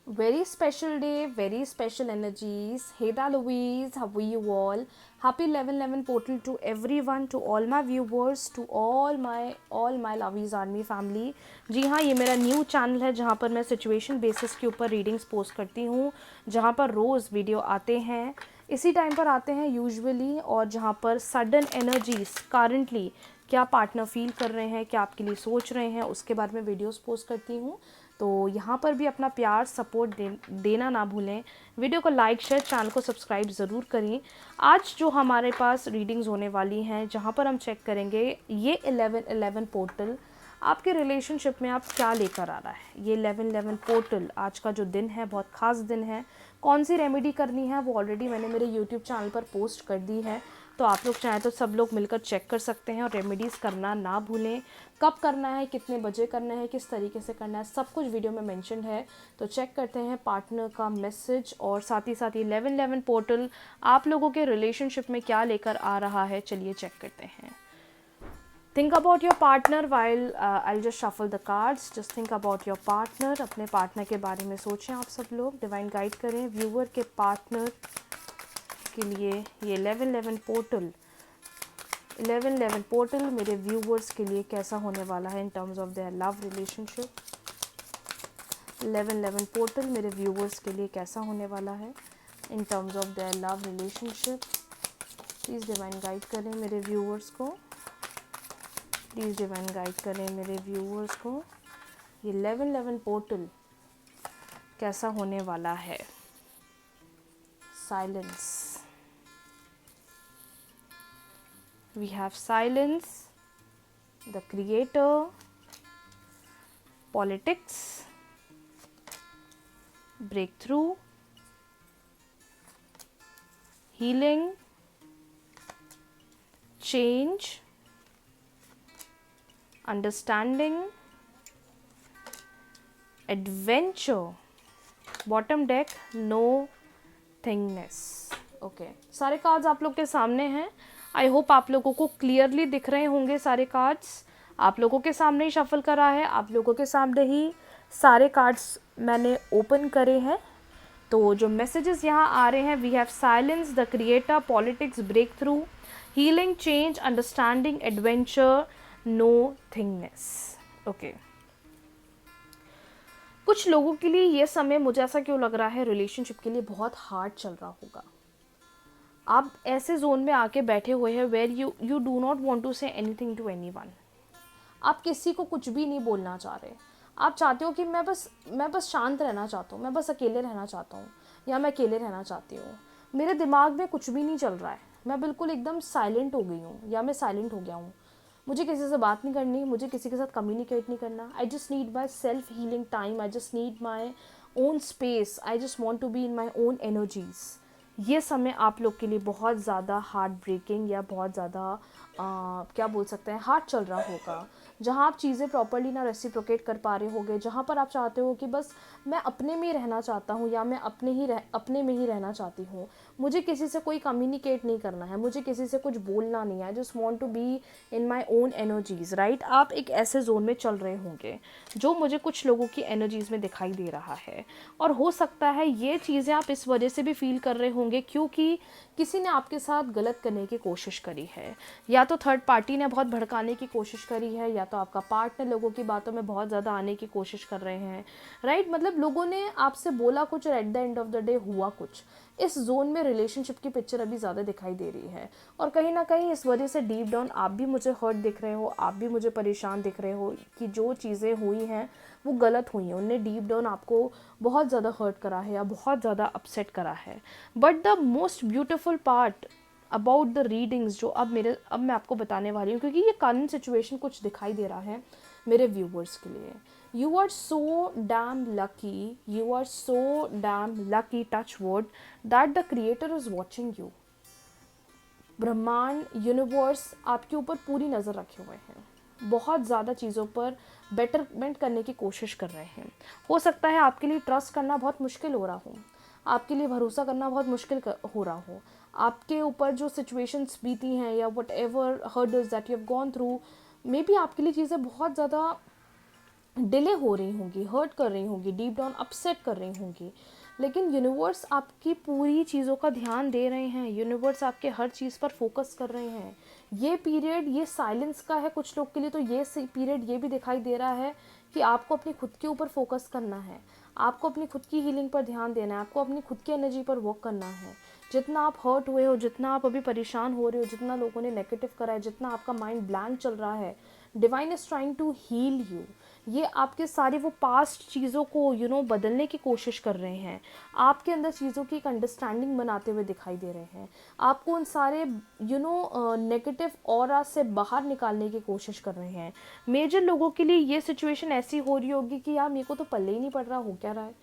Very special day, very special energies. Hey da Louise, how are you all? Happy 11/11 portal to everyone, to all my viewers, to all my Lovies Army family. जी हाँ, ये मेरा new channel है जहाँ पर मैं situation basis के ऊपर readings post करती हूँ, जहाँ पर रोज़ वीडियो आते हैं, इसी टाइम पर आते हैं यूजुअली, और जहाँ पर सडन एनर्जीज करंटली क्या पार्टनर फील कर रहे हैं, क्या आपके लिए सोच रहे हैं, उसके बारे में वीडियोस पोस्ट करती हूँ। तो यहाँ पर भी अपना प्यार सपोर्ट देना ना भूलें। वीडियो को लाइक शेयर, चैनल को सब्सक्राइब ज़रूर करें। आज जो हमारे पास रीडिंग्स होने वाली हैं, जहाँ पर हम चेक करेंगे ये 11/11 पोर्टल आपके रिलेशनशिप में आप क्या लेकर आ रहा है। ये 11/11 पोर्टल आज का जो दिन है बहुत ख़ास दिन है। कौन सी रेमेडी करनी है वो ऑलरेडी मैंने मेरे यूट्यूब चैनल पर पोस्ट कर दी है, तो आप लोग चाहें तो सब लोग मिलकर चेक कर सकते हैं। और रेमेडीज़ करना ना भूलें, कब करना है, कितने बजे करना है, किस तरीके से करना है, सब कुछ वीडियो में मेंशन है। तो चेक करते हैं पार्टनर का मैसेज, और साथ ही 11/11 पोर्टल आप लोगों के रिलेशनशिप में क्या लेकर आ रहा है। चलिए चेक करते हैं। Think about your partner while I just shuffle the cards. Just think about your partner, अपने पार्टनर के बारे में सोचें आप सब लोग। डिवाइन गाइड करें व्यूअर के पार्टनर के लिए ये 11/11 पोर्टल 11/11 पोर्टल मेरे व्यूवर्स के लिए कैसा होने वाला है in terms of their love relationship. 11/11 portal मेरे व्यूवर्स के लिए कैसा होने वाला है in terms of their love relationship. Please divine guide करें मेरे व्यूवर्स को, प्लीज़ डिवाइन गाइड करें मेरे व्यूवर्स को। ये 11/11 पोर्टल कैसा होने वाला है। Silence, we have silence, the creator, politics, breakthrough, healing, change, understanding, adventure, bottom deck, no thingness. Okay, सारे कार्ड्स आप लोग के सामने हैं। आई होप आप लोगों को क्लियरली दिख रहे होंगे सारे कार्ड्स। आप लोगों के सामने ही शफल करा है, आप लोगों के सामने ही सारे कार्ड्स मैंने ओपन करे हैं। तो जो मैसेजेस यहाँ आ रहे हैं, we have silence, the creator, politics, breakthrough, healing, change, understanding, adventure, nothingness. Okay, कुछ लोगों के लिए ये समय, मुझे ऐसा क्यों लग रहा है, रिलेशनशिप के लिए बहुत हार्ड चल रहा होगा। आप ऐसे जोन में आके बैठे हुए हैं where you do not want to say anything to anyone. आप किसी को कुछ भी नहीं बोलना चाह रहे। आप चाहते हो कि मैं बस शांत रहना चाहता हूँ, मैं बस अकेले रहना चाहता हूँ, या मैं अकेले रहना चाहती हूँ। मेरे दिमाग में कुछ भी नहीं चल रहा है, मैं बिल्कुल एकदम साइलेंट हो गई हूँ, या मैं साइलेंट हो गया हूँ। मुझे किसी से बात नहीं करनी, मुझे किसी के साथ कम्युनिकेट नहीं करना। I just need my self healing time, I just need my own space, I just want to be in my own energies. ये समय आप लोग के लिए बहुत ज़्यादा हार्ट ब्रेकिंग, या बहुत ज़्यादा क्या बोल सकते हैं, हार्ड चल रहा होगा, जहाँ आप चीज़ें प्रॉपर्ली ना रेसिप्रोकेट कर पा रहे होगे, जहाँ पर आप चाहते हो कि बस मैं अपने में ही रहना चाहता हूँ, या मैं अपने में ही रहना चाहती हूँ, मुझे किसी से कोई कम्युनिकेट नहीं करना है, मुझे किसी से कुछ बोलना नहीं है, just want to be in my own energies, right. आप एक ऐसे जोन में चल रहे होंगे जो मुझे कुछ लोगों की एनर्जीज़ में दिखाई दे रहा है। और हो सकता है ये चीज़ें आप इस वजह से भी फील कर रहे होंगे क्योंकि किसी ने आपके साथ गलत करने की कोशिश करी है, या तो थर्ड पार्टी ने बहुत भड़काने की कोशिश करी है, या तो आपका पार्टनर लोगों की बातों में बहुत ज़्यादा आने की कोशिश कर रहे हैं, राइट। मतलब लोगों ने आपसे बोला कुछ और at the end of the day हुआ कुछ। इस जोन में रिलेशनशिप की पिक्चर अभी ज़्यादा दिखाई दे रही है, और कहीं ना कहीं इस वजह से डीप डाउन आप भी मुझे हर्ट दिख रहे हो, आप भी मुझे परेशान दिख रहे हो कि जो चीज़ें हुई हैं वो गलत हुई हैं, उनने डीप डाउन आपको बहुत ज़्यादा हर्ट करा है, या बहुत ज़्यादा अपसेट करा है। But the most beautiful part about the readings जो अब मैं आपको बताने वाली हूँ, क्योंकि ये करंट सिचुएशन कुछ दिखाई दे रहा है मेरे व्यूवर्स के लिए। You are so damn lucky, you are so damn lucky, touch wood, that the creator is watching you. ब्रह्मांड, यूनिवर्स आपके ऊपर पूरी नज़र रखे हुए हैं, बहुत ज़्यादा चीज़ों पर बेटरमेंट करने की कोशिश कर रहे हैं। हो सकता है आपके लिए ट्रस्ट करना बहुत मुश्किल हो रहा हो, आपके लिए भरोसा करना बहुत मुश्किल हो रहा हो, आपके ऊपर जो सिचुएशंस बीती हैं, या what ever hurdles that you have gone through, may be आपके लिए चीज़ें बहुत ज़्यादा डिले हो रही होंगी, हर्ट कर रही होंगी, डीप डाउन अपसेट कर रही होंगी, लेकिन यूनिवर्स आपकी पूरी चीज़ों का ध्यान दे रहे हैं, यूनिवर्स आपके हर चीज़ पर फोकस कर रहे हैं। ये पीरियड ये साइलेंस का है कुछ लोग के लिए, तो ये पीरियड ये भी दिखाई दे रहा है कि आपको अपनी खुद के ऊपर फोकस करना है, आपको अपनी खुद की हीलिंग पर ध्यान देना है, आपको अपनी खुद की एनर्जी पर वर्क करना है। जितना आप हर्ट हुए हो, जितना आप अभी परेशान हो रहे हो, जितना लोगों ने नेगेटिव करा है, जितना आपका माइंड ब्लैंक चल रहा है, divine is trying to heal you. ये आपके सारे वो पास्ट चीज़ों को बदलने की कोशिश कर रहे हैं, आपके अंदर चीज़ों की एक अंडरस्टैंडिंग बनाते हुए दिखाई दे रहे हैं, आपको उन सारे नेगेटिव ऑरा से बाहर निकालने की कोशिश कर रहे हैं। मेजर लोगों के लिए ये सिचुएशन ऐसी हो रही होगी कि यार मेरे को तो पल्ले ही नहीं पड़ रहा, हो क्या रहा है,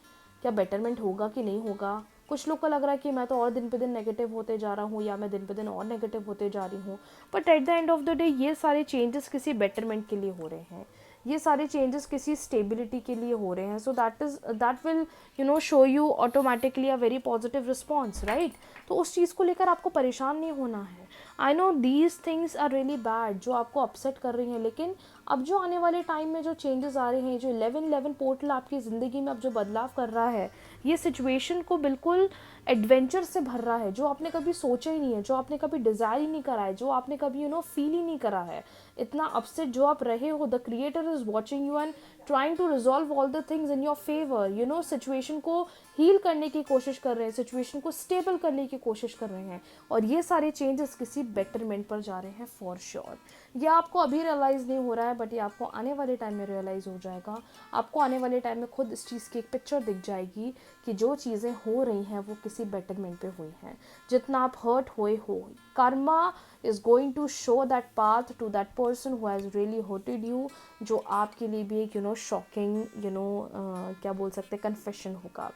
क्या बेटरमेंट होगा कि नहीं होगा। कुछ लोग को लग रहा है कि मैं तो और दिन पे दिन नेगेटिव होते जा रहा हूँ, या मैं दिन पे दिन और नेगेटिव होते जा रही हूँ। But at the end of the day ये सारे चेंजेस किसी बेटरमेंट के लिए हो रहे हैं, ये सारे चेंजेस किसी स्टेबिलिटी के लिए हो रहे हैं। So that will show you automatically a very positive response, right. तो उस चीज़ को लेकर आपको परेशान नहीं होना है। I know these things are really bad जो आपको अपसेट कर रही हैं, लेकिन अब जो आने वाले टाइम में जो चेंजेस आ रहे हैं, जो 11-11 पोर्टल आपकी ज़िंदगी में अब जो बदलाव कर रहा है, ये सिचुएशन को बिल्कुल एडवेंचर से भर रहा है, जो आपने कभी सोचा ही नहीं है, जो आपने कभी डिज़ायर ही नहीं करा है, जो आपने कभी फील ही नहीं करा है। इतना अपसेट जो आप रहे हो, the creator is watching you and trying to resolve all the things in your favour. Situation को हील करने की कोशिश कर रहे हैं, सिचुएशन को स्टेबल करने की कोशिश कर रहे हैं, और ये सारे चेंजेस किसी बेटरमेंट पर जा रहे हैं फॉर श्योर। ये आपको अभी रियलाइज़ नहीं हो रहा है, बट ये आपको आने वाले टाइम में रियलाइज़ हो जाएगा। आपको आने वाले टाइम में खुद इस चीज़ की एक पिक्चर दिख जाएगी कि जो चीज़ें हो रही हैं वो किसी बेटरमेंट पे हुई हैं। जितना आप हर्ट हुए हो, Karma is going to show that path to that person who has really hurted you, जो आपके लिए भी एक शॉकिंग क्या बोल सकते हैं, कन्फेशन होगा।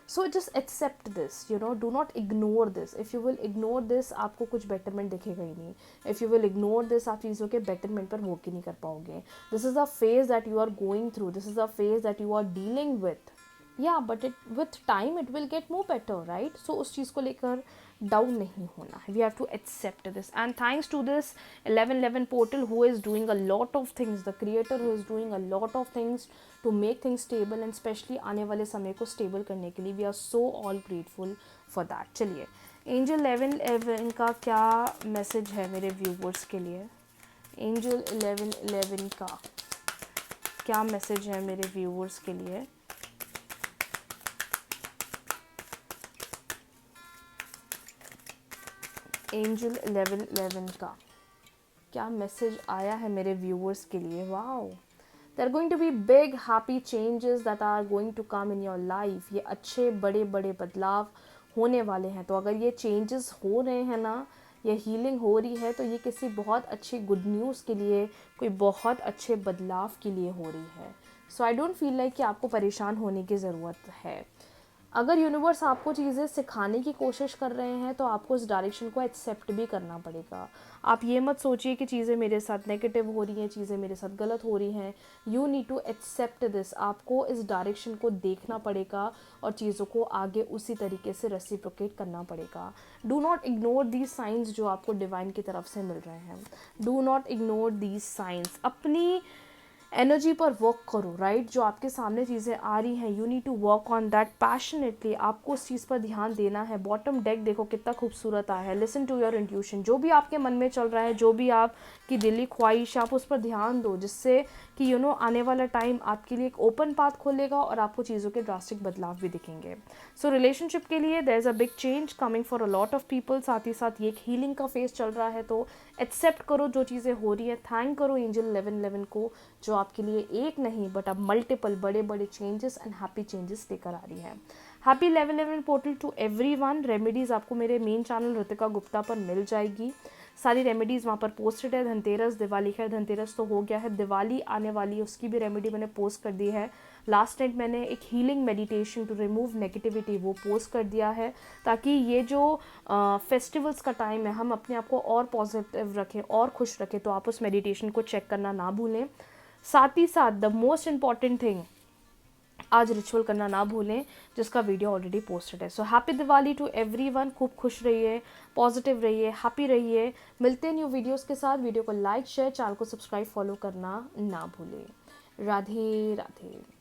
So just accept this, do not ignore this. If you will ignore this, आपको कुछ बेटरमेंट दिखेगा ही नहीं। If you will ignore this, आप चीज़ों के बेटरमेंट पर वर्क ही नहीं कर पाओगे। This is a phase that you are going through, this is a phase that you are dealing with. या but it with time it will get more better, right. So उस चीज़ को लेकर down नहीं होना है, we have to accept this. And thanks to this 11-11 portal who is doing a lot of things, the creator who is doing a lot of things to make things stable, and specially आने वाले समय को stable करने के लिए we are so all grateful for that. चलिए, angel 11-11 का क्या मैसेज है मेरे व्यूवर्स के लिए? एंजल 11-11 का क्या मैसेज है मेरे व्यूवर्स के लिए? एंजल 11-11 का क्या मैसेज आया है मेरे व्यूअर्स के लिए? Wow, there going to be big happy changes that are going to come in your life. ये अच्छे बड़े बड़े बदलाव होने वाले हैं। तो अगर ये चेंजेस हो रहे हैं ना, ये हीलिंग हो रही है, तो ये किसी बहुत अच्छी गुड न्यूज़ के लिए, कोई बहुत अच्छे बदलाव के लिए हो रही है। सो आई डोंट फील लाइक कि आपको परेशान होने की ज़रूरत है। अगर यूनिवर्स आपको चीज़ें सिखाने की कोशिश कर रहे हैं, तो आपको इस डायरेक्शन को एक्सेप्ट भी करना पड़ेगा। आप ये मत सोचिए कि चीज़ें मेरे साथ नेगेटिव हो रही हैं, चीज़ें मेरे साथ गलत हो रही हैं। You need to accept this. आपको इस डायरेक्शन को देखना पड़ेगा और चीज़ों को आगे उसी तरीके से रेसिप्रोकेट करना पड़ेगा। Do not ignore these signs जो आपको डिवाइन की तरफ से मिल रहे हैं। Do not ignore these signs. अपनी एनर्जी पर वर्क करो, राइट। जो आपके सामने चीज़ें आ रही हैं, you need to work on that passionately. आपको उस चीज़ पर ध्यान देना है। बॉटम डेक देखो कितना खूबसूरत आया है। Listen to your intuition. जो भी आपके मन में चल रहा है, जो भी आपकी दिली ख्वाहिश, आप उस पर ध्यान दो, जिससे कि आने वाला टाइम आपके लिए एक ओपन पाथ खोलेगा और आपको चीज़ों के ड्रास्टिक बदलाव भी दिखेंगे। सो रिलेशनशिप के लिए there is a big change coming for a lot of people. साथ ही साथ ये एक हीलिंग का फेज चल रहा है, तो एक्सेप्ट करो जो चीज़ें हो रही है। थैंक करो एंजल 11-11 को, जो आपके लिए एक नहीं बट अब मल्टीपल बड़े बड़े चेंजेस एंड हैप्पी चेंजेस लेकर आ रही है। Happy 11-11 portal to everyone. Remedies आपको मेरे मेन चैनल ऋतिका गुप्ता पर मिल जाएगी। सारी रेमेडीज़ वहाँ पर पोस्टेड है। धनतेरस, दिवाली, खैर धनतेरस तो हो गया है, दिवाली आने वाली है, उसकी भी रेमेडी मैंने पोस्ट कर दी है। लास्ट नाइट मैंने एक healing meditation to remove negativity वो पोस्ट कर दिया है, ताकि ये जो फेस्टिवल्स का टाइम है, हम अपने आप को और पॉजिटिव रखें और खुश रखें। तो आप उस मेडिटेशन को चेक करना ना भूलें। साथ ही साथ द मोस्ट इम्पॉर्टेंट थिंग, आज रिचुअल करना ना भूलें, जिसका वीडियो ऑलरेडी पोस्टेड है। So happy Diwali to everyone. खूब खुश रहिए, पॉजिटिव रहिए, हैप्पी रहिए। मिलते हैं न्यू वीडियोस के साथ। वीडियो को लाइक, शेयर, चैनल को सब्सक्राइब, फॉलो करना ना भूलें। राधे राधे।